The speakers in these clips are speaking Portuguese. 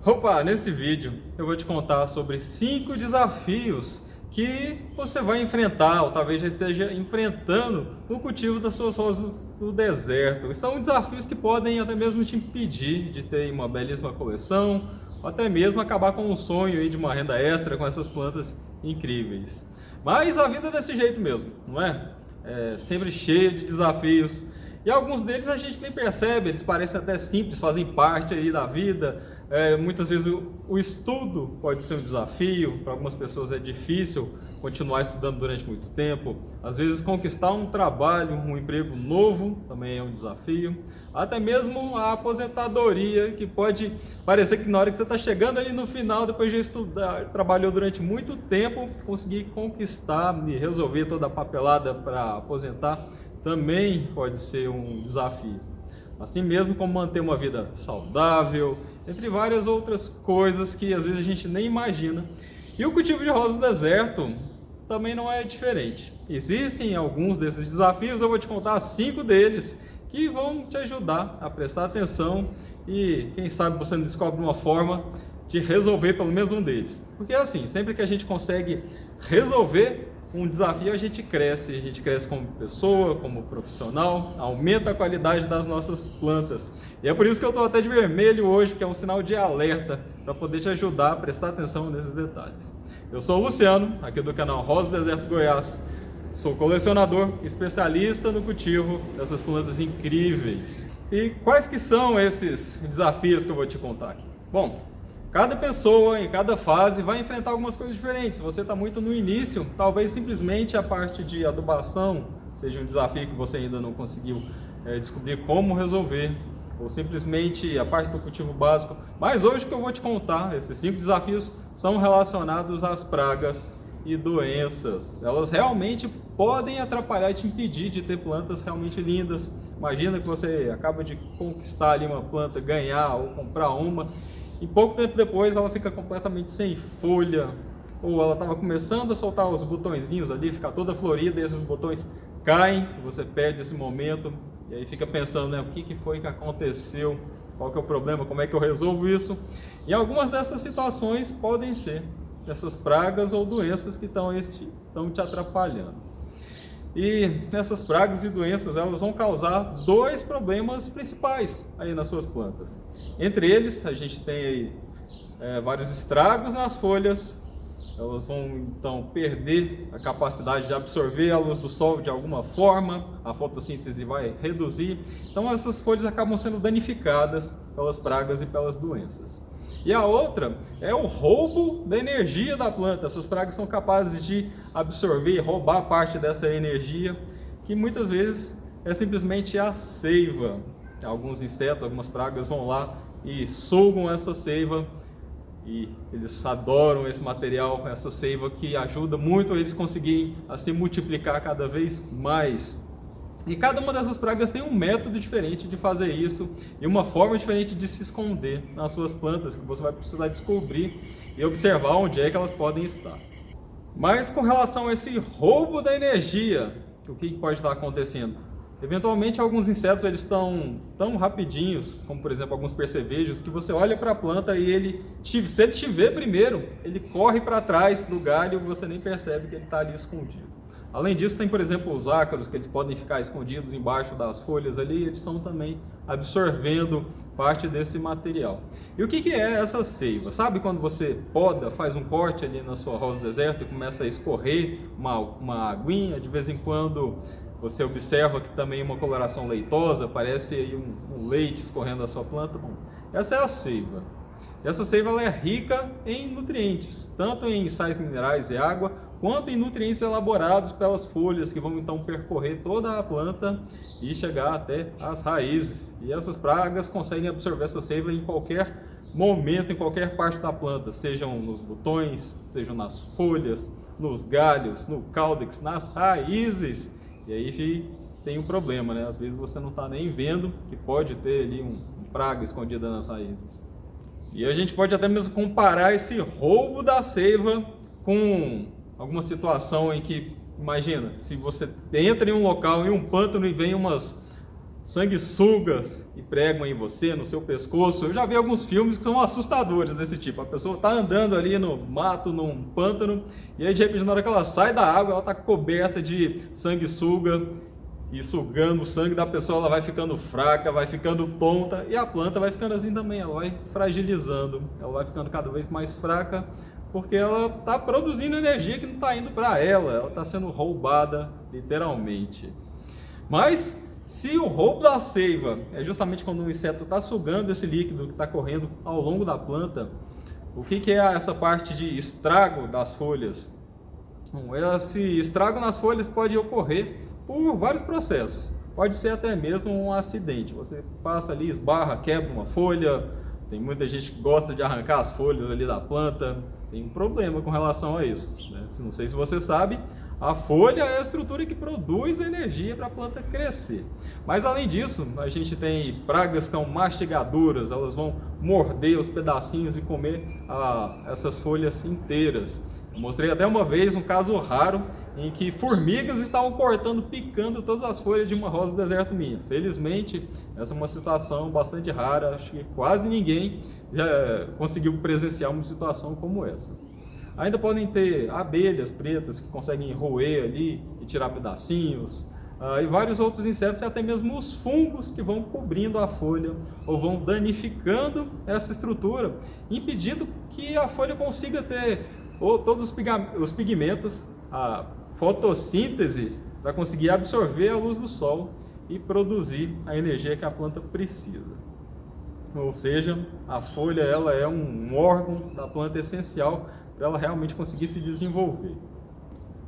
Opa, nesse vídeo eu vou te contar sobre 5 desafios que você vai enfrentar ou talvez já esteja enfrentando no cultivo das suas rosas do deserto. E são desafios que podem até mesmo te impedir de ter uma belíssima coleção ou até mesmo acabar com um sonho aí de uma renda extra com essas plantas incríveis. Mas a vida é desse jeito mesmo, não é? É sempre cheia de desafios. E alguns deles a gente nem percebe, eles parecem até simples, fazem parte aí da vida. Muitas vezes o estudo pode ser um desafio, para algumas pessoas é difícil continuar estudando durante muito tempo. Às vezes conquistar um trabalho, um emprego novo também é um desafio. Até mesmo a aposentadoria, que pode parecer que na hora que você está chegando ali no final, depois de estudar, trabalhou durante muito tempo, conseguir conquistar e resolver toda a papelada para aposentar, também pode ser um desafio. Assim mesmo como manter uma vida saudável, entre várias outras coisas que às vezes a gente nem imagina. E o cultivo de rosa do deserto também não é diferente. Existem alguns desses desafios, eu vou te contar 5 deles que vão te ajudar a prestar atenção e quem sabe você não descobre uma forma de resolver pelo menos um deles. Porque assim, sempre que a gente consegue resolver um desafio, a gente cresce como pessoa, como profissional, aumenta a qualidade das nossas plantas. E é por isso que eu estou até de vermelho hoje, que é um sinal de alerta, para poder te ajudar a prestar atenção nesses detalhes. Eu sou o Luciano, aqui do canal Rosa do Deserto Goiás. Sou colecionador, especialista no cultivo dessas plantas incríveis. E quais que são esses desafios que eu vou te contar aqui? Bom, cada pessoa, em cada fase, vai enfrentar algumas coisas diferentes. Se você está muito no início, talvez simplesmente a parte de adubação seja um desafio que você ainda não conseguiu descobrir como resolver, ou simplesmente a parte do cultivo básico. Mas hoje o que eu vou te contar, esses 5 desafios, são relacionados às pragas e doenças. Elas realmente podem atrapalhar e te impedir de ter plantas realmente lindas. Imagina que você acaba de conquistar ali uma planta, ganhar ou comprar uma, e pouco tempo depois ela fica completamente sem folha, ou ela estava começando a soltar os botõezinhos ali, ficar toda florida e esses botões caem, e você perde esse momento, e aí fica pensando, né, o que foi que aconteceu, qual que é o problema, como é que eu resolvo isso? E algumas dessas situações podem ser essas pragas ou doenças que estão te atrapalhando. E essas pragas e doenças, elas vão causar 2 problemas principais aí nas suas plantas. Entre eles, a gente tem aí vários estragos nas folhas. Elas vão então perder a capacidade de absorver a luz do sol de alguma forma, a fotossíntese vai reduzir. Então essas folhas acabam sendo danificadas pelas pragas e pelas doenças. E a outra é o roubo da energia da planta. Essas pragas são capazes de absorver, roubar parte dessa energia, que muitas vezes é simplesmente a seiva. Alguns insetos, algumas pragas vão lá e sugam essa seiva, e eles adoram esse material, essa seiva que ajuda muito a eles conseguirem a se multiplicar cada vez mais. E cada uma dessas pragas tem um método diferente de fazer isso e uma forma diferente de se esconder nas suas plantas, que você vai precisar descobrir e observar onde é que elas podem estar. Mas com relação a esse roubo da energia, o que pode estar acontecendo? Eventualmente alguns insetos eles estão tão rapidinhos, como por exemplo alguns percevejos, que você olha para a planta e se ele te vê primeiro, ele corre para trás do galho e você nem percebe que ele está ali escondido. Além disso, tem, por exemplo, os ácaros, que eles podem ficar escondidos embaixo das folhas ali, eles estão também absorvendo parte desse material. E o que é essa seiva? Sabe quando você poda, faz um corte ali na sua rosa do deserto e começa a escorrer uma aguinha, de vez em quando você observa que também uma coloração leitosa, parece aí um leite escorrendo da sua planta? Bom, essa é a seiva. Essa seiva ela é rica em nutrientes, tanto em sais minerais e água, quanto em nutrientes elaborados pelas folhas, que vão então percorrer toda a planta e chegar até as raízes. E essas pragas conseguem absorver essa seiva em qualquer momento, em qualquer parte da planta, sejam nos botões, sejam nas folhas, nos galhos, no caudex, nas raízes. E aí tem um problema, né? Às vezes você não está nem vendo que pode ter ali uma praga escondida nas raízes. E a gente pode até mesmo comparar esse roubo da seiva com alguma situação em que, imagina, se você entra em um local, em um pântano e vem umas sanguessugas e pregam em você, no seu pescoço. Eu já vi alguns filmes que são assustadores desse tipo. A pessoa está andando ali no mato, num pântano, e aí de repente na hora que ela sai da água, ela está coberta de sanguessuga e sugando o sangue da pessoa, ela vai ficando fraca, vai ficando tonta, e a planta vai ficando assim também, ela vai fragilizando, ela vai ficando cada vez mais fraca, porque ela está produzindo energia que não está indo para ela está sendo roubada literalmente. Mas se o roubo da seiva é justamente quando o inseto está sugando esse líquido que está correndo ao longo da planta, o que é essa parte de estrago das folhas? Bom, esse estrago nas folhas pode ocorrer por vários processos. Pode ser até mesmo um acidente. Você passa ali, esbarra, quebra uma folha. Tem muita gente que gosta de arrancar as folhas ali da planta. Tem um problema com relação a isso, né? Não sei se você sabe, a folha é a estrutura que produz energia para a planta crescer. Mas além disso, a gente tem pragas que são mastigadoras, elas vão morder os pedacinhos e comer essas folhas inteiras. Eu mostrei até uma vez um caso raro em que formigas estavam cortando, picando todas as folhas de uma rosa do deserto minha. Felizmente, essa é uma situação bastante rara, acho que quase ninguém já conseguiu presenciar uma situação como essa. Ainda podem ter abelhas pretas que conseguem roer ali e tirar pedacinhos, e vários outros insetos e até mesmo os fungos que vão cobrindo a folha ou vão danificando essa estrutura, impedindo que a folha consiga ter todos os pigmentos, a fotossíntese, para conseguir absorver a luz do sol e produzir a energia que a planta precisa. Ou seja, a folha ela é um órgão da planta essencial para ela realmente conseguir se desenvolver.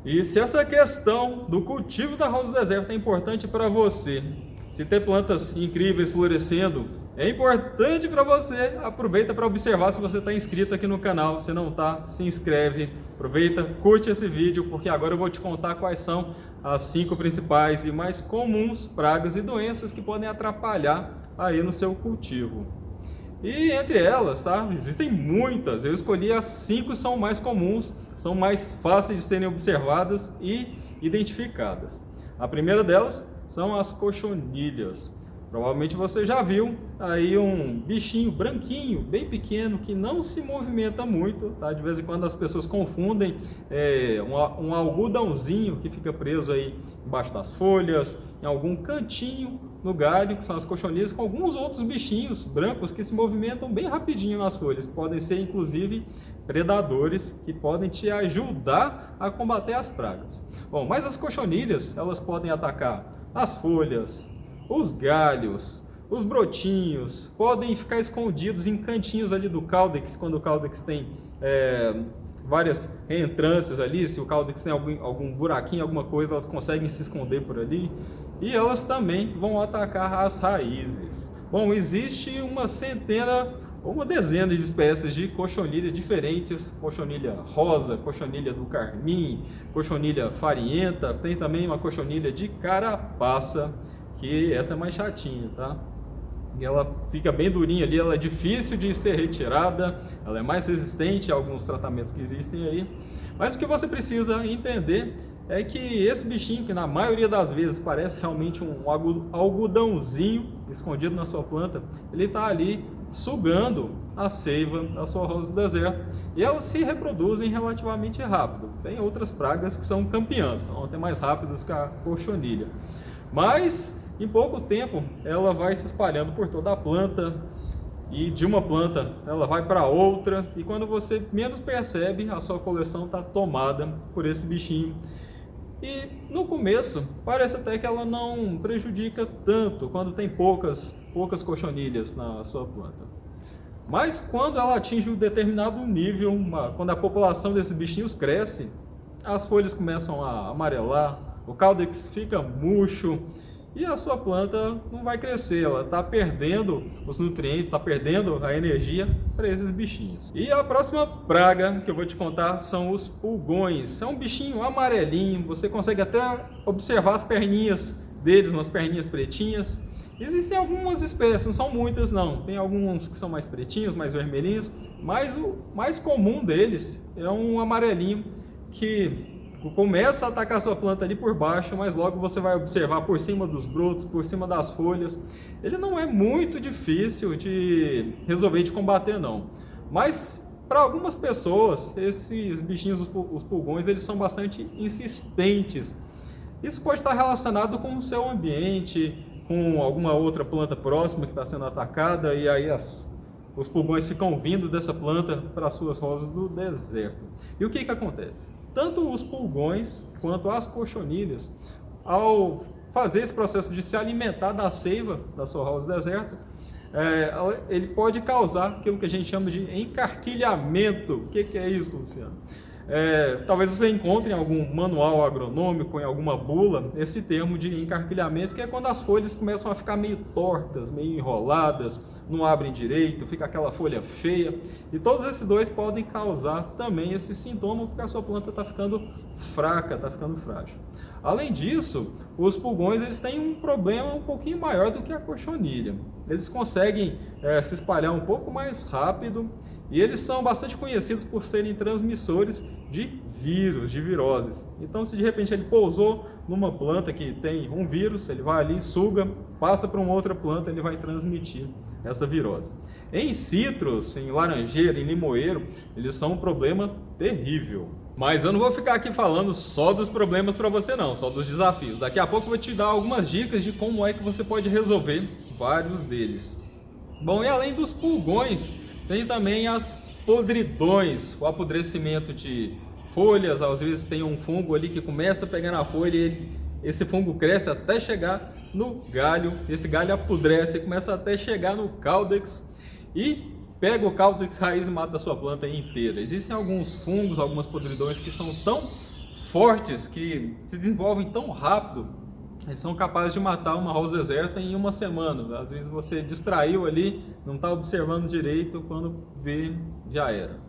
E se essa questão do cultivo da rosa do deserto é importante para você, se ter plantas incríveis florescendo é importante para você, aproveita para observar se você está inscrito aqui no canal. Se não está, se inscreve, aproveita, curte esse vídeo, porque agora eu vou te contar quais são as 5 principais e mais comuns pragas e doenças que podem atrapalhar aí no seu cultivo. E entre elas, tá? Existem muitas, eu escolhi as 5 que são mais comuns, são mais fáceis de serem observadas e identificadas. A primeira delas são as cochonilhas. Provavelmente você já viu aí um bichinho branquinho, bem pequeno, que não se movimenta muito, tá? De vez em quando as pessoas confundem um algodãozinho que fica preso aí embaixo das folhas, em algum cantinho no galho, que são as cochonilhas, com alguns outros bichinhos brancos que se movimentam bem rapidinho nas folhas, que podem ser inclusive predadores, que podem te ajudar a combater as pragas. Bom, mas as cochonilhas, elas podem atacar as folhas, os galhos, os brotinhos, podem ficar escondidos em cantinhos ali do caudex, quando o caudex tem várias reentrâncias ali, se o caudex tem algum buraquinho, alguma coisa, elas conseguem se esconder por ali, e elas também vão atacar as raízes. Bom, existe uma centena ou uma dezena de espécies de cochonilha diferentes, cochonilha rosa, cochonilha do carmim, cochonilha farinhenta, tem também uma cochonilha de carapaça, que essa é mais chatinha, tá? E ela fica bem durinha ali, ela é difícil de ser retirada, ela é mais resistente a alguns tratamentos que existem aí. Mas o que você precisa entender é que esse bichinho, que na maioria das vezes parece realmente um algodãozinho escondido na sua planta, ele está ali sugando a seiva da sua rosa do deserto, e elas se reproduzem relativamente rápido. Tem outras pragas que são campeãs, são até mais rápidas que a cochonilha. Mas em pouco tempo ela vai se espalhando por toda a planta, e de uma planta ela vai para outra, e quando você menos percebe, a sua coleção está tomada por esse bichinho. E no começo parece até que ela não prejudica tanto quando tem poucas cochonilhas na sua planta. Mas quando ela atinge um determinado nível, quando a população desses bichinhos cresce, as folhas começam a amarelar, o caudex fica murcho e a sua planta não vai crescer, ela está perdendo os nutrientes, está perdendo a energia para esses bichinhos. E a próxima praga que eu vou te contar são os pulgões. É um bichinho amarelinho, você consegue até observar as perninhas deles, umas perninhas pretinhas. Existem algumas espécies, não são muitas não, tem alguns que são mais pretinhos, mais vermelhinhos, mas o mais comum deles é um amarelinho que começa a atacar a sua planta ali por baixo, mas logo você vai observar por cima dos brotos, por cima das folhas. Ele não é muito difícil de resolver, de combater não. Mas para algumas pessoas, esses bichinhos, os pulgões, eles são bastante insistentes. Isso pode estar relacionado com o seu ambiente, com alguma outra planta próxima que está sendo atacada, e aí os pulgões ficam vindo dessa planta para as suas rosas do deserto. E o que acontece? Tanto os pulgões quanto as cochonilhas, ao fazer esse processo de se alimentar da seiva da sua rosa do deserto, ele pode causar aquilo que a gente chama de encarquilhamento. O que é isso, Luciano? Talvez você encontre em algum manual agronômico, em alguma bula, esse termo de encarquilhamento, que é quando as folhas começam a ficar meio tortas, meio enroladas, não abrem direito, fica aquela folha feia. E todos esses dois podem causar também esse sintoma, porque a sua planta está ficando fraca, está ficando frágil. Além disso, os pulgões eles têm um problema um pouquinho maior do que a cochonilha. Eles conseguem se espalhar um pouco mais rápido e eles são bastante conhecidos por serem transmissores de vírus, de viroses. Então, se de repente ele pousou numa planta que tem um vírus, ele vai ali, suga, passa para uma outra planta, ele vai transmitir essa virose. Em citros, em laranjeira, em limoeiro, eles são um problema terrível. Mas eu não vou ficar aqui falando só dos problemas para você não, só dos desafios. Daqui a pouco eu vou te dar algumas dicas de como é que você pode resolver vários deles. Bom, e além dos pulgões, tem também as podridões, o apodrecimento de folhas. Às vezes tem um fungo ali que começa a pegar na folha e esse fungo cresce até chegar no galho. Esse galho apodrece, começa até chegar no caudex e pega o caudex raiz e mata a sua planta inteira. Existem alguns fungos, algumas podridões que são tão fortes, que se desenvolvem tão rápido, eles são capazes de matar uma rosa deserta em uma semana. Às vezes você distraiu ali, não está observando direito, quando vê, já era.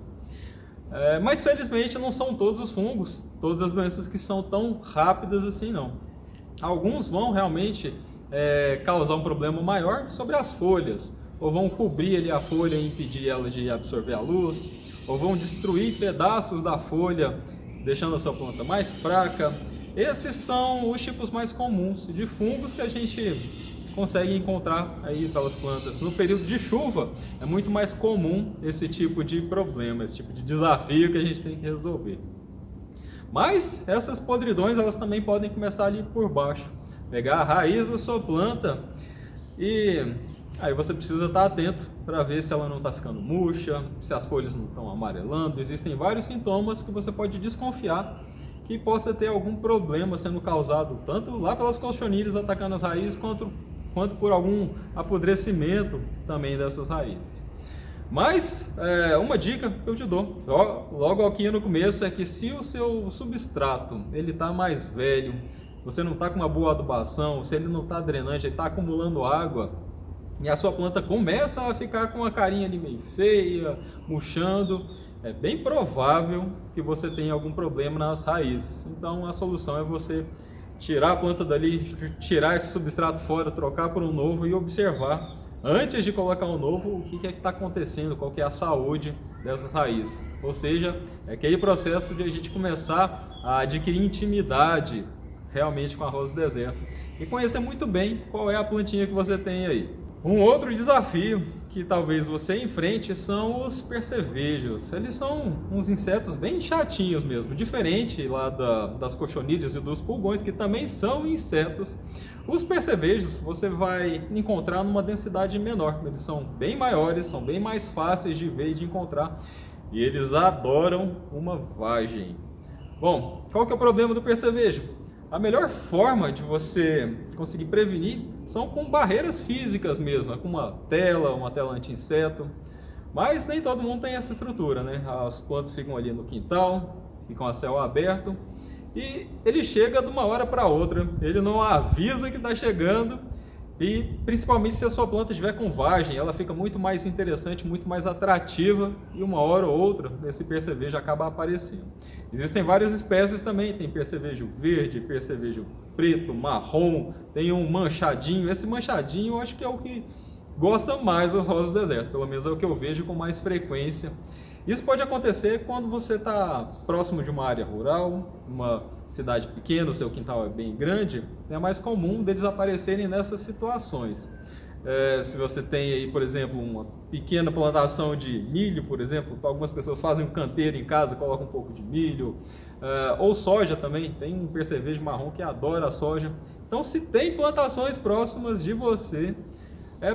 Mas felizmente não são todos os fungos, todas as doenças que são tão rápidas assim não. Alguns vão realmente causar um problema maior sobre as folhas, ou vão cobrir ali a folha e impedir ela de absorver a luz, ou vão destruir pedaços da folha, deixando a sua planta mais fraca. Esses são os tipos mais comuns de fungos que a gente consegue encontrar aí pelas plantas. No período de chuva é muito mais comum esse tipo de problema, esse tipo de desafio que a gente tem que resolver. Mas essas podridões elas também podem começar ali por baixo, pegar a raiz da sua planta e aí você precisa estar atento para ver se ela não está ficando murcha, se as folhas não estão amarelando. Existem vários sintomas que você pode desconfiar que possa ter algum problema sendo causado tanto lá pelas cochonilhas atacando as raízes, quanto por algum apodrecimento também dessas raízes. Mas uma dica que eu te dou, logo aqui no começo, é que se o seu substrato ele está mais velho, você não está com uma boa adubação, se ele não está drenante, ele está acumulando água, e a sua planta começa a ficar com uma carinha ali meio feia, murchando, é bem provável que você tenha algum problema nas raízes. Então a solução é você tirar a planta dali, tirar esse substrato fora, trocar por um novo e observar, antes de colocar um novo, o que é que está acontecendo, qual que é a saúde dessas raízes. Ou seja, é aquele processo de a gente começar a adquirir intimidade realmente com a rosa do deserto e conhecer muito bem qual é a plantinha que você tem aí. Um outro desafio que talvez você enfrente são os percevejos. Eles são uns insetos bem chatinhos mesmo, diferente lá das cochonilhas e dos pulgões, que também são insetos. Os percevejos você vai encontrar numa densidade menor, eles são bem maiores, são bem mais fáceis de ver e de encontrar, e eles adoram uma vagem. Bom, qual que é o problema do percevejo? A melhor forma de você conseguir prevenir são com barreiras físicas mesmo, com uma tela anti-inseto. Mas nem todo mundo tem essa estrutura, né? As plantas ficam ali no quintal, ficam a céu aberto e ele chega de uma hora para outra, ele não avisa que está chegando. E principalmente se a sua planta estiver com vagem, ela fica muito mais interessante, muito mais atrativa, e uma hora ou outra esse percevejo acaba aparecendo. Existem várias espécies também, tem percevejo verde, percevejo preto, marrom, tem um manchadinho. Esse manchadinho eu acho que é o que gosta mais das rosas do deserto, pelo menos é o que eu vejo com mais frequência. Isso pode acontecer quando você está próximo de uma área rural, uma cidade pequena, o seu quintal é bem grande, é mais comum deles aparecerem nessas situações. Se você tem aí, por exemplo, uma pequena plantação de milho, por exemplo, algumas pessoas fazem um canteiro em casa, colocam um pouco de milho, ou soja também, tem um percevejo marrom que adora a soja. Então, se tem plantações próximas de você, é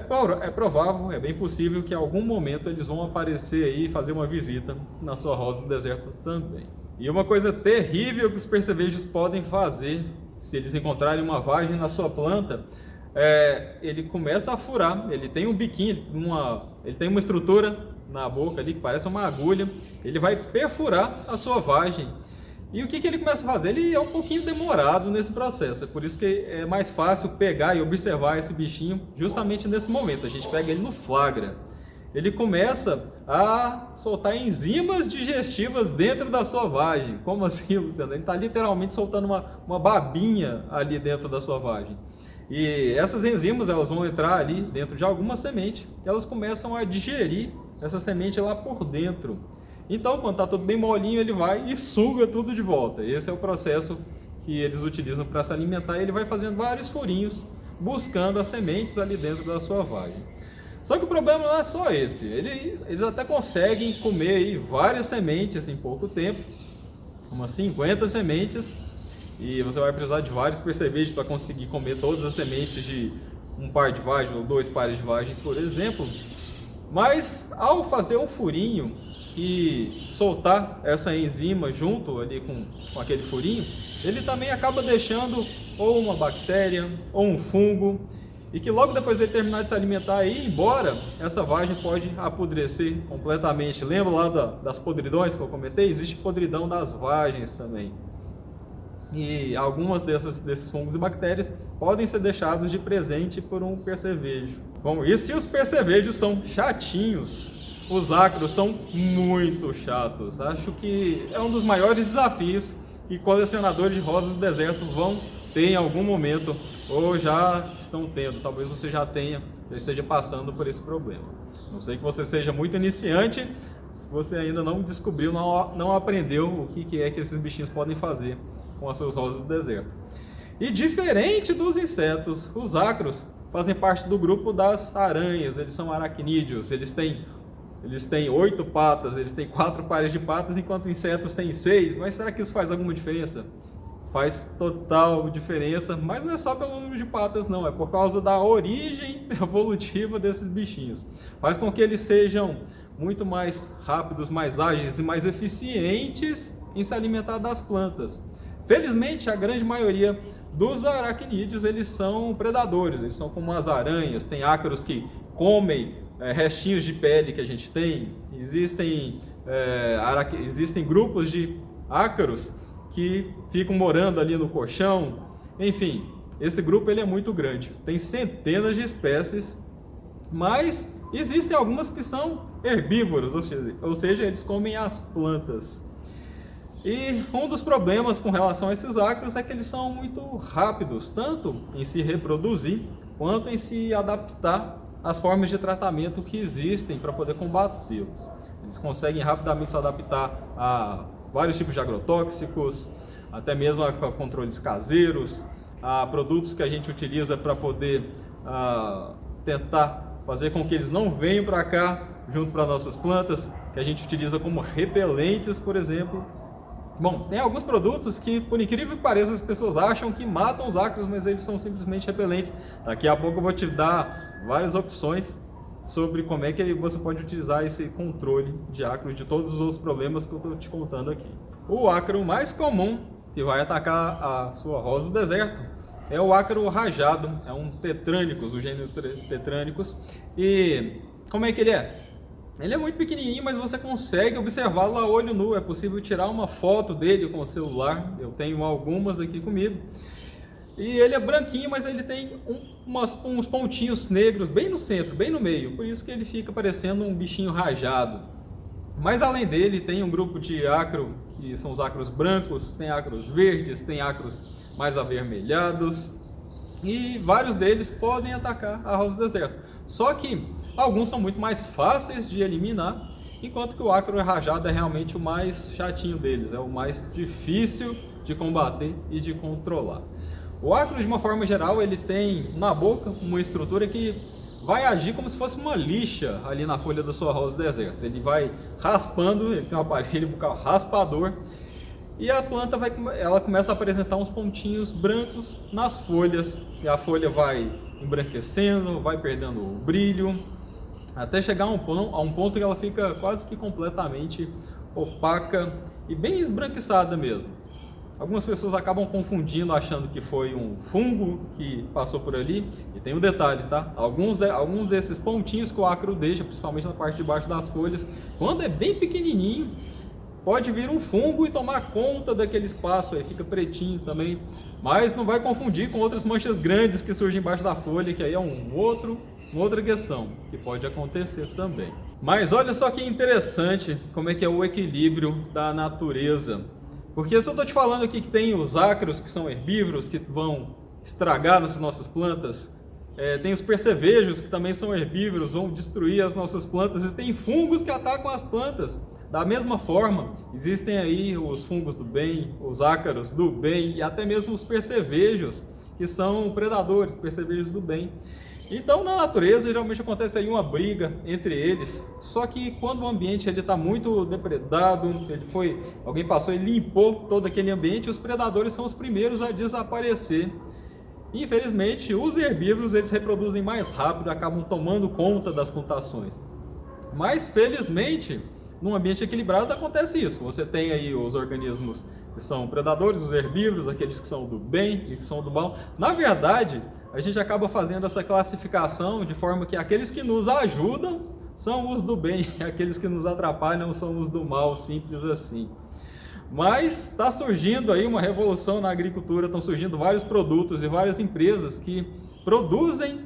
provável, é bem possível que em algum momento eles vão aparecer aí e fazer uma visita na sua rosa do deserto também. E uma coisa terrível que os percevejos podem fazer, se eles encontrarem uma vagem na sua planta, ele começa a furar, ele tem um biquinho, ele tem uma estrutura na boca ali que parece uma agulha, ele vai perfurar a sua vagem. E o que ele começa a fazer? Ele é um pouquinho demorado nesse processo, é por isso que é mais fácil pegar e observar esse bichinho justamente nesse momento, a gente pega ele no flagra. Ele começa a soltar enzimas digestivas dentro da sua vagem. Como assim, Luciano? Ele está literalmente soltando uma babinha ali dentro da sua vagem. E essas enzimas elas vão entrar ali dentro de alguma semente, e elas começam a digerir essa semente lá por dentro. Então, quando está tudo bem molinho, ele vai e suga tudo de volta. Esse é o processo que eles utilizam para se alimentar. Ele vai fazendo vários furinhos, buscando as sementes ali dentro da sua vagem. Só que o problema não é só esse. Eles até conseguem comer aí várias sementes em pouco tempo, umas 50 sementes, e você vai precisar de vários percevejos para conseguir comer todas as sementes de um par de vagem ou 2 pares de vagem, por exemplo. Mas ao fazer um furinho e soltar essa enzima junto ali com aquele furinho, ele também acaba deixando ou uma bactéria ou um fungo, e que logo depois de ele terminar de se alimentar e ir embora, essa vagem pode apodrecer completamente. Lembra lá das podridões que eu comentei? Existe podridão das vagens também. E algumas desses fungos e bactérias podem ser deixados de presente por um percevejo. Bom, e se os percevejos são chatinhos, os ácaros são muito chatos. Acho que é um dos maiores desafios que colecionadores de rosas do deserto vão ter em algum momento, ou já estão tendo. Talvez você já esteja passando por esse problema. Não sei que você seja muito iniciante, você ainda não descobriu, não aprendeu o que é que esses bichinhos podem fazer com as suas rosas do deserto. E diferente dos insetos, os ácaros fazem parte do grupo das aranhas. Eles são aracnídeos, eles têm 8 patas, eles têm 4 pares de patas, enquanto insetos têm 6. Mas será que isso faz alguma diferença? Faz total diferença, mas não é só pelo número de patas não, é por causa da origem evolutiva desses bichinhos. Faz com que eles sejam muito mais rápidos, mais ágeis e mais eficientes em se alimentar das plantas. Felizmente, a grande maioria dos aracnídeos, eles são predadores, eles são como as aranhas. Tem ácaros que comem restinhos de pele que a gente tem. Existem grupos de ácaros que ficam morando ali no colchão. Enfim, esse grupo ele é muito grande. Tem centenas de espécies, mas existem algumas que são herbívoros, ou seja, eles comem as plantas. E um dos problemas com relação a esses ácaros é que eles são muito rápidos, tanto em se reproduzir, quanto em se adaptar às formas de tratamento que existem para poder combatê-los. Eles conseguem rapidamente se adaptar a vários tipos de agrotóxicos, até mesmo a controles caseiros, a produtos que a gente utiliza para poder tentar fazer com que eles não venham para cá, junto para nossas plantas, que a gente utiliza como repelentes, por exemplo. Bom, tem alguns produtos que, por incrível que pareça, as pessoas acham que matam os ácaros, mas eles são simplesmente repelentes. Daqui a pouco eu vou te dar várias opções sobre como é que você pode utilizar esse controle de ácaros, de todos os outros problemas que eu estou te contando aqui. O ácaro mais comum que vai atacar a sua rosa do deserto é o ácaro rajado, é um Tetranicus, o gênero Tetranicus. E como é que ele é? Ele é muito pequenininho, mas você consegue observá-lo a olho nu. É possível tirar uma foto dele com o celular. Eu tenho algumas aqui comigo. E ele é branquinho, mas ele tem uns pontinhos negros bem no centro, bem no meio. Por isso que ele fica parecendo um bichinho rajado. Mas além dele, tem um grupo de ácaro, que são os ácaros brancos, tem ácaros verdes, tem ácaros mais avermelhados. E vários deles podem atacar a rosa do deserto. Só que alguns são muito mais fáceis de eliminar enquanto que o ácaro rajado é realmente o mais chatinho deles, é o mais difícil de combater e de controlar. O ácaro, de uma forma geral, ele tem na boca uma estrutura que vai agir como se fosse uma lixa ali na folha da sua rosa deserta. Ele vai raspando, ele tem um aparelho bucal raspador, e a planta ela começa a apresentar uns pontinhos brancos nas folhas, e a folha vai embranquecendo, vai perdendo o brilho, até chegar a um ponto que ela fica quase que completamente opaca e bem esbranquiçada mesmo. Algumas pessoas acabam confundindo, achando que foi um fungo que passou por ali. E tem um detalhe, tá? Alguns desses pontinhos que o ácaro deixa, principalmente na parte de baixo das folhas, quando é bem pequenininho, pode vir um fungo e tomar conta daquele espaço, aí fica pretinho também. Mas não vai confundir com outras manchas grandes que surgem embaixo da folha, que aí é uma outra questão que pode acontecer também. Mas olha só que interessante como é que é o equilíbrio da natureza. Porque se eu estou te falando aqui que tem os ácaros, que são herbívoros, que vão estragar as nossas plantas, tem os percevejos, que também são herbívoros, vão destruir as nossas plantas, e tem fungos que atacam as plantas. Da mesma forma, existem aí os fungos do bem, os ácaros do bem, e até mesmo os percevejos, que são predadores, percevejos do bem. Então, na natureza, geralmente acontece aí uma briga entre eles, só que quando o ambiente está muito depredado, alguém passou e limpou todo aquele ambiente, os predadores são os primeiros a desaparecer. Infelizmente, os herbívoros eles reproduzem mais rápido, acabam tomando conta das plantações. Mas, felizmente, num ambiente equilibrado acontece isso. Você tem aí os organismos que são predadores, os herbívoros, aqueles que são do bem e que são do mal. Na verdade, a gente acaba fazendo essa classificação de forma que aqueles que nos ajudam são os do bem, aqueles que nos atrapalham são os do mal, simples assim. Mas está surgindo aí uma revolução na agricultura, estão surgindo vários produtos e várias empresas que produzem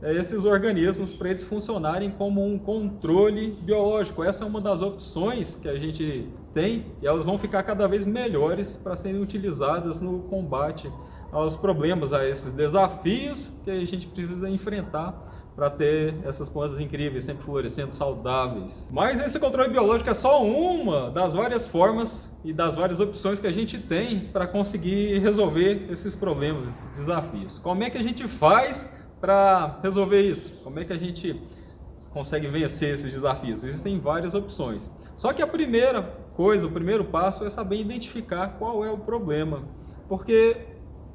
esses organismos para eles funcionarem como um controle biológico. Essa é uma das opções que a gente tem e elas vão ficar cada vez melhores para serem utilizadas no combate aos problemas, a esses desafios que a gente precisa enfrentar para ter essas plantas incríveis, sempre florescendo, saudáveis. Mas esse controle biológico é só uma das várias formas e das várias opções que a gente tem para conseguir resolver esses problemas, esses desafios. Como é que a gente faz para resolver isso? Como é que a gente consegue vencer esses desafios? Existem várias opções. Só que a primeira coisa, o primeiro passo é saber identificar qual é o problema. Porque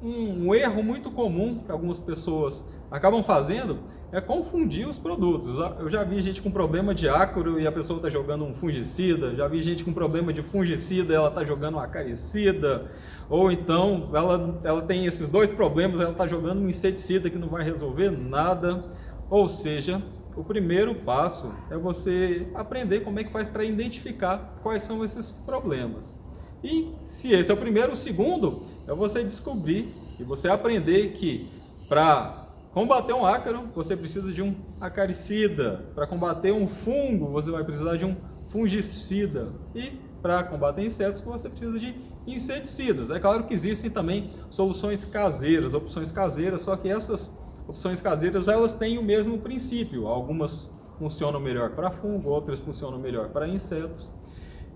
um erro muito comum que algumas pessoas acabam fazendo é confundir os produtos. Eu já vi gente com problema de ácaro e a pessoa está jogando um fungicida, já vi gente com problema de fungicida e ela está jogando um acaricida, ou então ela tem esses dois problemas, ela está jogando um inseticida que não vai resolver nada. Ou seja, o primeiro passo é você aprender como é que faz para identificar quais são esses problemas. E se esse é o primeiro, o segundo é você descobrir e você aprender que para combater um ácaro, você precisa de um acaricida. Para combater um fungo, você vai precisar de um fungicida. E para combater insetos, você precisa de inseticidas. É claro que existem também soluções caseiras, opções caseiras, só que essas opções caseiras elas têm o mesmo princípio. Algumas funcionam melhor para fungo, outras funcionam melhor para insetos.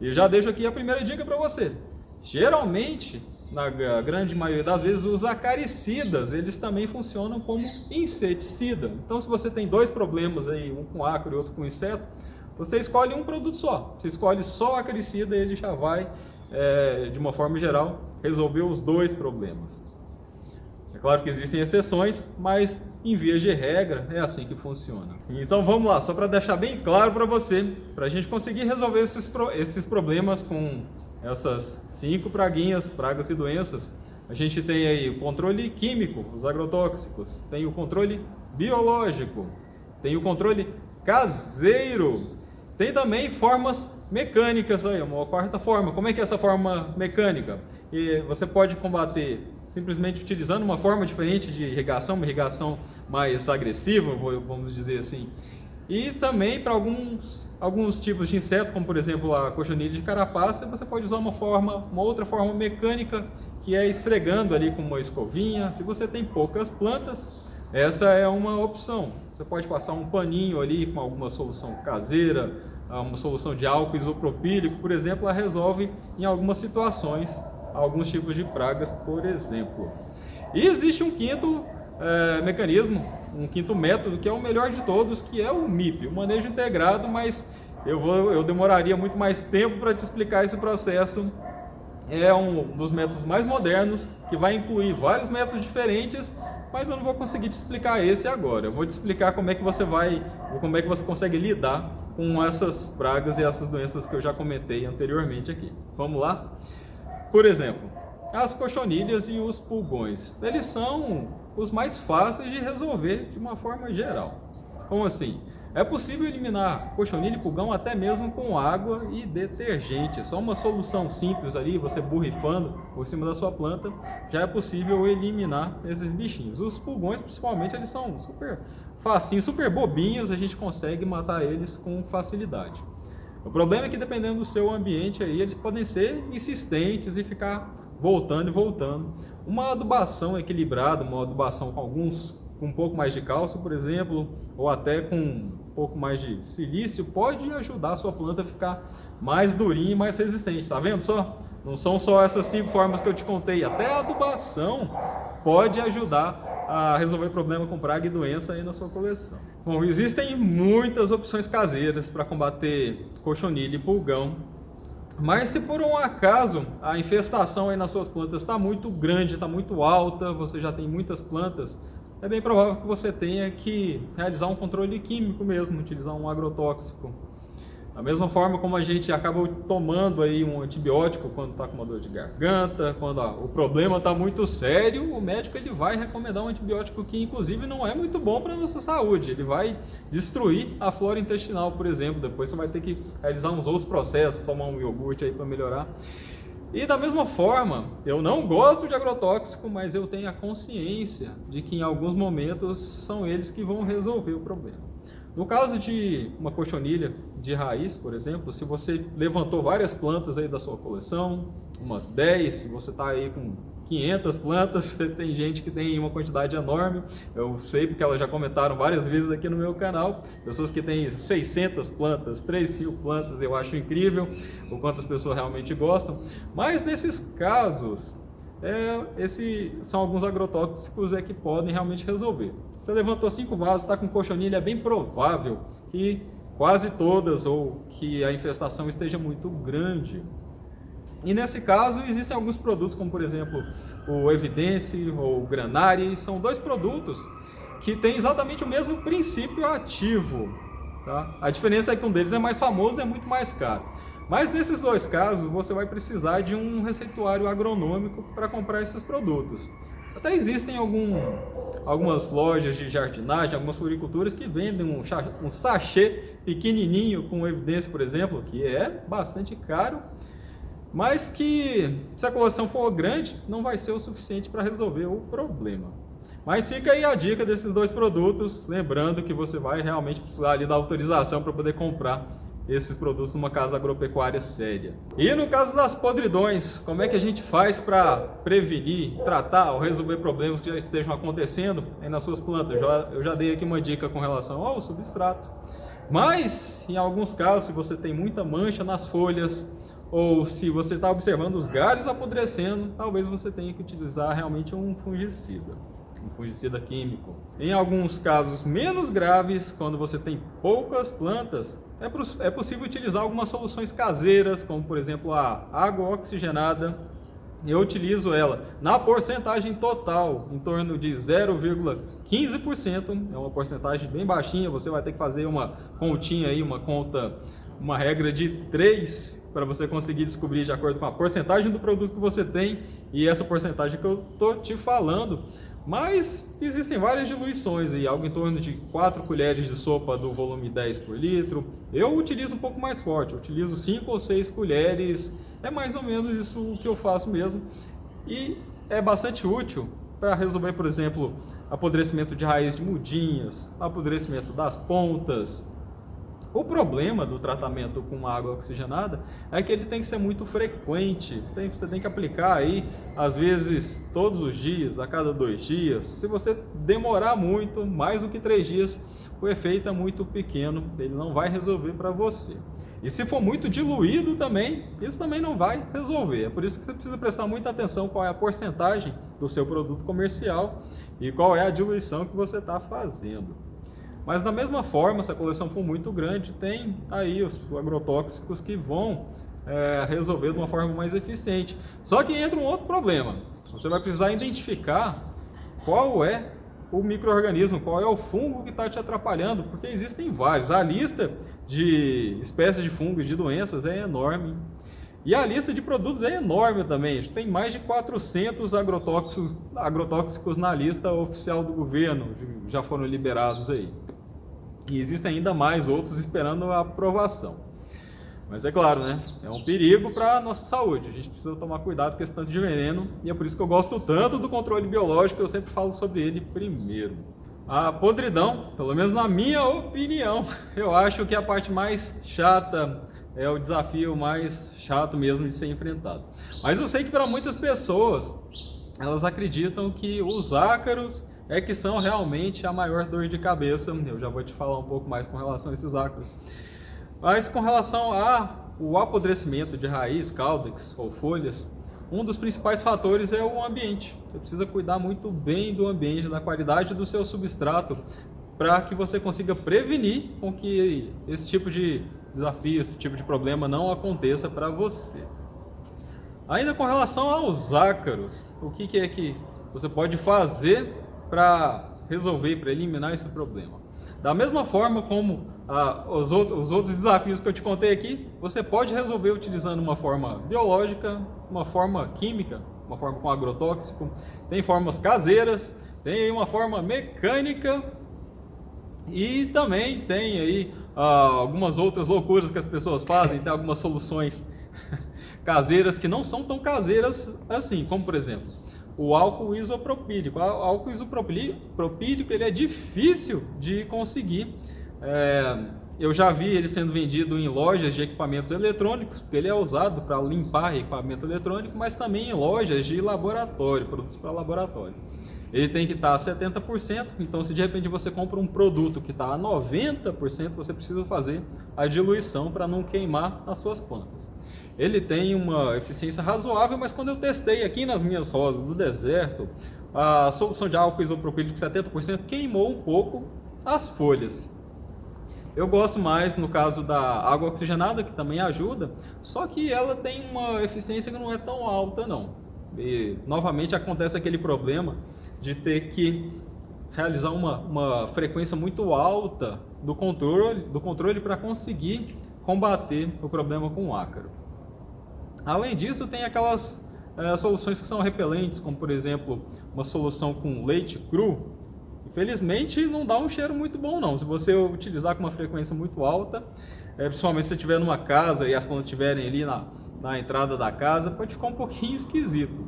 E eu já deixo aqui a primeira dica para você. Geralmente, na grande maioria das vezes, os acaricidas, eles também funcionam como inseticida. Então, se você tem dois problemas aí, um com ácaro e outro com inseto, você escolhe um produto só. Você escolhe só o acaricida e ele já vai, de uma forma geral, resolver os dois problemas. É claro que existem exceções, mas em via de regra é assim que funciona. Então vamos lá, só para deixar bem claro para você, para a gente conseguir resolver esses problemas com essas 5 pragas e doenças, a gente tem aí o controle químico, os agrotóxicos, tem o controle biológico, tem o controle caseiro, tem também formas mecânicas aí, uma quarta forma. Como é que é essa forma mecânica? E você pode combater simplesmente utilizando uma forma diferente de irrigação, uma irrigação mais agressiva, vamos dizer assim. E também para alguns tipos de inseto, como por exemplo a cochonilha de carapaça, você pode usar uma outra forma mecânica, que é esfregando ali com uma escovinha. Se você tem poucas plantas, essa é uma opção. Você pode passar um paninho ali com alguma solução caseira, uma solução de álcool isopropílico, por exemplo, ela resolve em algumas situações alguns tipos de pragas, por exemplo. E existe um quinto mecanismo, um quinto método, que é o melhor de todos, que é o MIP, o manejo integrado, mas eu demoraria muito mais tempo para te explicar esse processo. É um dos métodos mais modernos, que vai incluir vários métodos diferentes, mas eu não vou conseguir te explicar esse agora. Eu vou te explicar como é que você consegue lidar com essas pragas e essas doenças que eu já comentei anteriormente aqui. Vamos lá? Por exemplo, as cochonilhas e os pulgões. Eles são os mais fáceis de resolver de uma forma geral. Como assim? É possível eliminar cochonilha e pulgão até mesmo com água e detergente. Só uma solução simples ali, você borrifando por cima da sua planta, já é possível eliminar esses bichinhos. Os pulgões, principalmente, eles são super facinhos, super bobinhos, a gente consegue matar eles com facilidade. O problema é que, dependendo do seu ambiente, aí, eles podem ser insistentes e ficar voltando e voltando. Uma adubação equilibrada, uma adubação com um pouco mais de cálcio, por exemplo, ou até com um pouco mais de silício, pode ajudar a sua planta a ficar mais durinha e mais resistente. Tá vendo só? Não são só essas 5 formas que eu te contei. Até a adubação pode ajudar a resolver problema com praga e doença aí na sua coleção. Bom, existem muitas opções caseiras para combater cochonilha e pulgão. Mas se por um acaso a infestação aí nas suas plantas está muito grande, está muito alta, você já tem muitas plantas, é bem provável que você tenha que realizar um controle químico mesmo, utilizar um agrotóxico. Da mesma forma como a gente acaba tomando aí um antibiótico quando está com uma dor de garganta, quando o problema está muito sério, o médico ele vai recomendar um antibiótico que inclusive não é muito bom para a nossa saúde. Ele vai destruir a flora intestinal, por exemplo. Depois você vai ter que realizar uns outros processos, tomar um iogurte aí para melhorar. E da mesma forma, eu não gosto de agrotóxico, mas eu tenho a consciência de que em alguns momentos são eles que vão resolver o problema. No caso de uma cochonilha de raiz, por exemplo, se você levantou várias plantas aí da sua coleção, umas 10, se você está aí com 500 plantas, tem gente que tem uma quantidade enorme, eu sei porque elas já comentaram várias vezes aqui no meu canal, pessoas que têm 600 plantas, 3.000 plantas, eu acho incrível o quanto as pessoas realmente gostam, mas nesses casos, esses são alguns agrotóxicos que podem realmente resolver. Você levantou 5 vasos, está com cochonilha, é bem provável que quase todas ou que a infestação esteja muito grande. E nesse caso existem alguns produtos, como por exemplo o Evidence ou o Granary, são 2 produtos que têm exatamente o mesmo princípio ativo. Tá? A diferença é que um deles é mais famoso e é muito mais caro. Mas nesses 2 casos você vai precisar de um receituário agronômico para comprar esses produtos. Até existem algumas lojas de jardinagem, algumas floriculturas que vendem um sachê pequenininho com Evidence, por exemplo, que é bastante caro, mas que, se a coleção for grande, não vai ser o suficiente para resolver o problema. Mas fica aí a dica desses 2 produtos, lembrando que você vai realmente precisar ali da autorização para poder comprar esses produtos numa casa agropecuária séria. E no caso das podridões, como é que a gente faz para prevenir, tratar ou resolver problemas que já estejam acontecendo aí nas suas plantas? Eu já dei aqui uma dica com relação ao substrato, mas em alguns casos, se você tem muita mancha nas folhas, ou se você está observando os galhos apodrecendo, talvez você tenha que utilizar realmente um fungicida químico. Em alguns casos menos graves, quando você tem poucas plantas, é possível utilizar algumas soluções caseiras, como por exemplo a água oxigenada. Eu utilizo ela na porcentagem total, em torno de 0,15%, é uma porcentagem bem baixinha, você vai ter que fazer uma continha aí, uma regra de 3 para você conseguir descobrir de acordo com a porcentagem do produto que você tem e essa porcentagem que eu estou te falando. Mas existem várias diluições aí, algo em torno de 4 colheres de sopa do volume 10 por litro. Eu utilizo um pouco mais forte, eu utilizo 5 ou 6 colheres, é mais ou menos isso que eu faço mesmo. E é bastante útil para resolver, por exemplo, apodrecimento de raiz de mudinhas, apodrecimento das pontas. O problema do tratamento com água oxigenada é que ele tem que ser muito frequente. Você tem que aplicar aí, às vezes, todos os dias, a cada 2 dias. Se você demorar muito, mais do que 3 dias, o efeito é muito pequeno, ele não vai resolver para você. E se for muito diluído também, isso também não vai resolver. É por isso que você precisa prestar muita atenção qual é a porcentagem do seu produto comercial e qual é a diluição que você está fazendo. Mas da mesma forma, se a coleção for muito grande, tem aí os agrotóxicos que vão resolver de uma forma mais eficiente. Só que entra um outro problema. Você vai precisar identificar qual é o micro-organismo, qual é o fungo que está te atrapalhando, porque existem vários. A lista de espécies de fungo e de doenças é enorme. E a lista de produtos é enorme também. Tem mais de 400 agrotóxicos na lista oficial do governo, já foram liberados aí. E existem ainda mais outros esperando a aprovação. Mas é claro, né? É um perigo para a nossa saúde. A gente precisa tomar cuidado com esse tanto de veneno. E é por isso que eu gosto tanto do controle biológico, eu sempre falo sobre ele primeiro. A podridão, pelo menos na minha opinião, eu acho que a parte mais chata, é o desafio mais chato mesmo de ser enfrentado. Mas eu sei que para muitas pessoas, elas acreditam que os ácaros é que são realmente a maior dor de cabeça. Eu já vou te falar um pouco mais com relação a esses ácaros. Mas com relação ao apodrecimento de raiz, caudex ou folhas, um dos principais fatores é o ambiente. Você precisa cuidar muito bem do ambiente, da qualidade do seu substrato, para que você consiga prevenir com que esse tipo de desafio, esse tipo de problema não aconteça para você. Ainda com relação aos ácaros, o que é que você pode fazer para resolver, para eliminar esse problema? Da mesma forma como os outros desafios que eu te contei aqui, você pode resolver utilizando uma forma biológica, uma forma química, uma forma com agrotóxico, tem formas caseiras, tem uma forma mecânica e também tem aí algumas outras loucuras que as pessoas fazem, tem algumas soluções caseiras que não são tão caseiras assim, como por exemplo, o álcool isopropílico. O álcool isopropílico ele é difícil de conseguir. Eu já vi ele sendo vendido em lojas de equipamentos eletrônicos, porque ele é usado para limpar equipamento eletrônico, mas também em lojas de laboratório, produtos para laboratório. Ele tem que estar a 70%, então se de repente você compra um produto que está a 90%, você precisa fazer a diluição para não queimar as suas plantas. Ele tem uma eficiência razoável, mas quando eu testei aqui nas minhas rosas do deserto, a solução de álcool isopropílico de 70% queimou um pouco as folhas. Eu gosto mais, no caso da água oxigenada, que também ajuda, só que ela tem uma eficiência que não é tão alta, não. E, novamente, acontece aquele problema de ter que realizar uma frequência muito alta do controle para conseguir combater o problema com o ácaro. Além disso, tem aquelas soluções que são repelentes, como, por exemplo, uma solução com leite cru. Infelizmente, não dá um cheiro muito bom, não. Se você utilizar com uma frequência muito alta, principalmente se você estiver numa casa e as plantas estiverem ali na entrada da casa, pode ficar um pouquinho esquisito.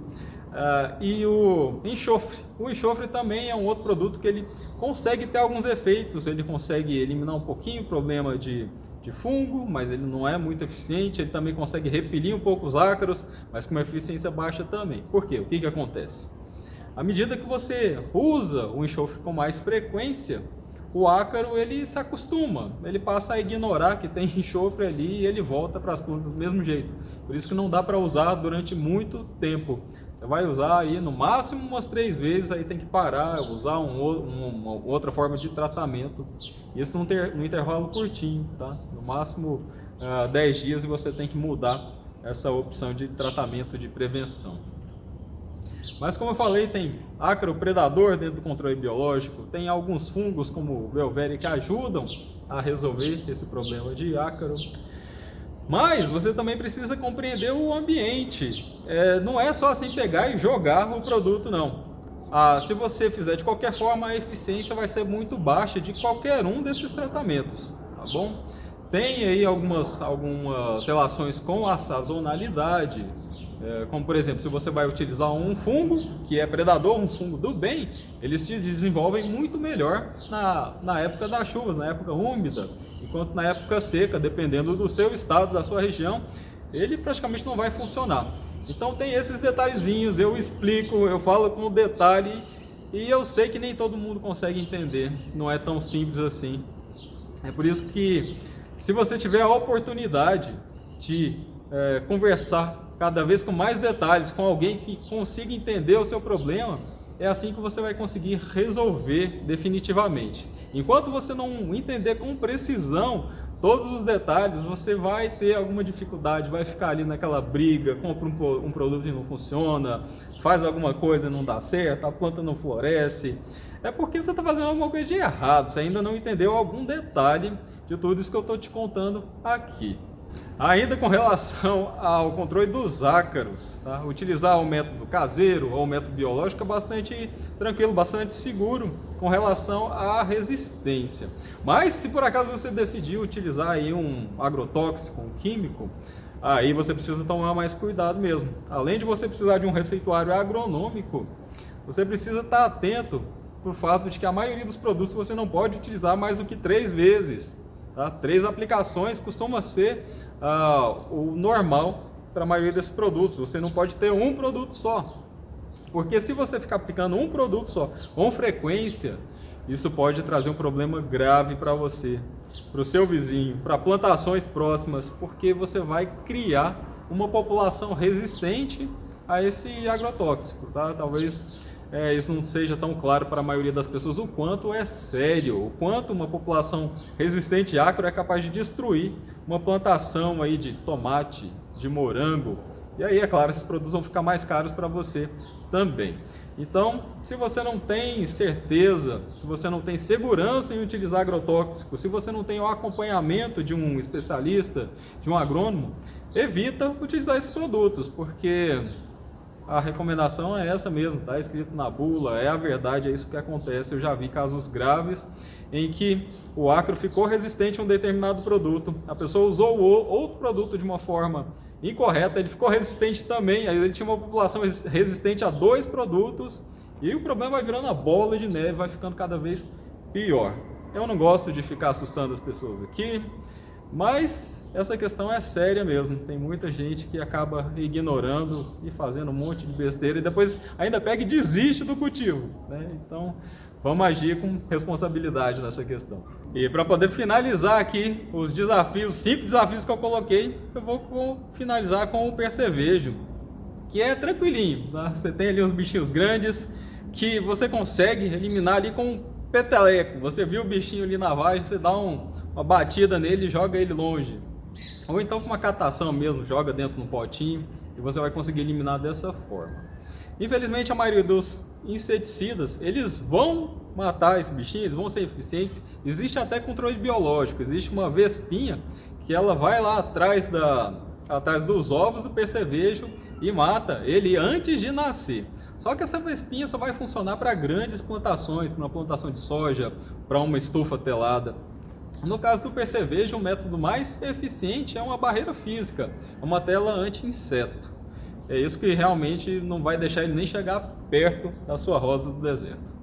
E o enxofre. O enxofre também é um outro produto que ele consegue ter alguns efeitos. Ele consegue eliminar um pouquinho o problema de fungo, mas ele não é muito eficiente. Ele também consegue repelir um pouco os ácaros, mas com uma eficiência baixa também. Por quê? O que acontece? À medida que você usa o enxofre com mais frequência, o ácaro ele se acostuma, ele passa a ignorar que tem enxofre ali e ele volta para as plantas do mesmo jeito. Por isso que não dá para usar durante muito tempo. Você vai usar aí no máximo umas 3 vezes, aí tem que parar, usar uma outra forma de tratamento. Isso no intervalo curtinho, tá? No máximo 10 dias e você tem que mudar essa opção de tratamento de prevenção. Mas como eu falei, tem ácaro predador dentro do controle biológico, tem alguns fungos como o Velvéria que ajudam a resolver esse problema de ácaro. Mas você também precisa compreender o ambiente. Não é só assim pegar e jogar o produto, não. Se você fizer de qualquer forma, a eficiência vai ser muito baixa de qualquer um desses tratamentos, tá bom? Tem aí algumas relações com a sazonalidade, como por exemplo, se você vai utilizar um fungo que é predador, um fungo do bem, eles se desenvolvem muito melhor na época das chuvas, na época úmida, enquanto na época seca, dependendo do seu estado, da sua região, ele praticamente não vai funcionar. Então tem esses detalhezinhos, eu explico, eu falo com detalhe e eu sei que nem todo mundo consegue entender, não é tão simples assim. É por isso que Se você tiver a oportunidade de conversar cada vez com mais detalhes com alguém que consiga entender o seu problema, é assim que você vai conseguir resolver definitivamente. Enquanto você não entender com precisão todos os detalhes, você vai ter alguma dificuldade, vai ficar ali naquela briga, compra um produto e não funciona, faz alguma coisa e não dá certo, a planta não floresce. É porque você está fazendo alguma coisa de errado, você ainda não entendeu algum detalhe de tudo isso que eu estou te contando aqui. Ainda com relação ao controle dos ácaros, tá? Utilizar o método caseiro ou o método biológico é bastante tranquilo, bastante seguro com relação à resistência. Mas se por acaso você decidir utilizar aí um agrotóxico, um químico, aí você precisa tomar mais cuidado mesmo. Além de você precisar de um receituário agronômico, você precisa estar atento por fato de que a maioria dos produtos você não pode utilizar mais do que 3 vezes. Tá? 3 aplicações costuma ser o normal para a maioria desses produtos. Você não pode ter um produto só, porque se você ficar aplicando um produto só com frequência, isso pode trazer um problema grave para você, para o seu vizinho, para plantações próximas, porque você vai criar uma população resistente a esse agrotóxico. Tá? Talvez isso não seja tão claro para a maioria das pessoas o quanto é sério, o quanto uma população resistente a ácaro é capaz de destruir uma plantação aí de tomate, de morango. E aí, é claro, esses produtos vão ficar mais caros para você também. Então, se você não tem certeza, se você não tem segurança em utilizar agrotóxico, se você não tem o acompanhamento de um especialista, de um agrônomo, evita utilizar esses produtos, porque a recomendação é essa mesmo, está escrito na bula, é a verdade, é isso que acontece. Eu já vi casos graves em que o ácaro ficou resistente a um determinado produto, a pessoa usou outro produto de uma forma incorreta, ele ficou resistente também, aí ele tinha uma população resistente a 2 produtos e o problema vai virando a bola de neve, vai ficando cada vez pior. Eu não gosto de ficar assustando as pessoas aqui, mas essa questão é séria mesmo, tem muita gente que acaba ignorando e fazendo um monte de besteira e depois ainda pega e desiste do cultivo, né? Então vamos agir com responsabilidade nessa questão. E para poder finalizar aqui os desafios, 5 desafios que eu coloquei, eu vou finalizar com o percevejo, que é tranquilinho, tá? Você tem ali os bichinhos grandes que você consegue eliminar ali com um peteleco. Você viu o bichinho ali na vagem, você dá uma batida nele e joga ele longe. Ou então com uma catação mesmo, joga dentro de um potinho e você vai conseguir eliminar dessa forma. Infelizmente a maioria dos inseticidas, eles vão matar esse bichinho, eles vão ser eficientes. Existe até controle biológico, existe uma vespinha que ela vai lá atrás dos ovos do percevejo e mata ele antes de nascer. Só que essa vespinha só vai funcionar para grandes plantações, para uma plantação de soja, para uma estufa telada. No caso do percevejo, o método mais eficiente é uma barreira física, uma tela anti-inseto. É isso que realmente não vai deixar ele nem chegar perto da sua rosa do deserto.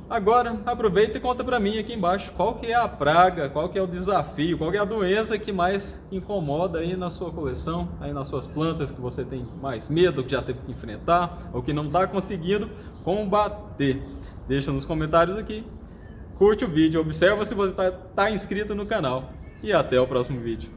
Agora, aproveita e conta para mim aqui embaixo qual que é a praga, qual que é o desafio, qual que é a doença que mais incomoda aí na sua coleção, aí nas suas plantas, que você tem mais medo, que já teve que enfrentar, ou que não está conseguindo combater. Deixa nos comentários aqui, curte o vídeo, observa se você está inscrito no canal e até o próximo vídeo.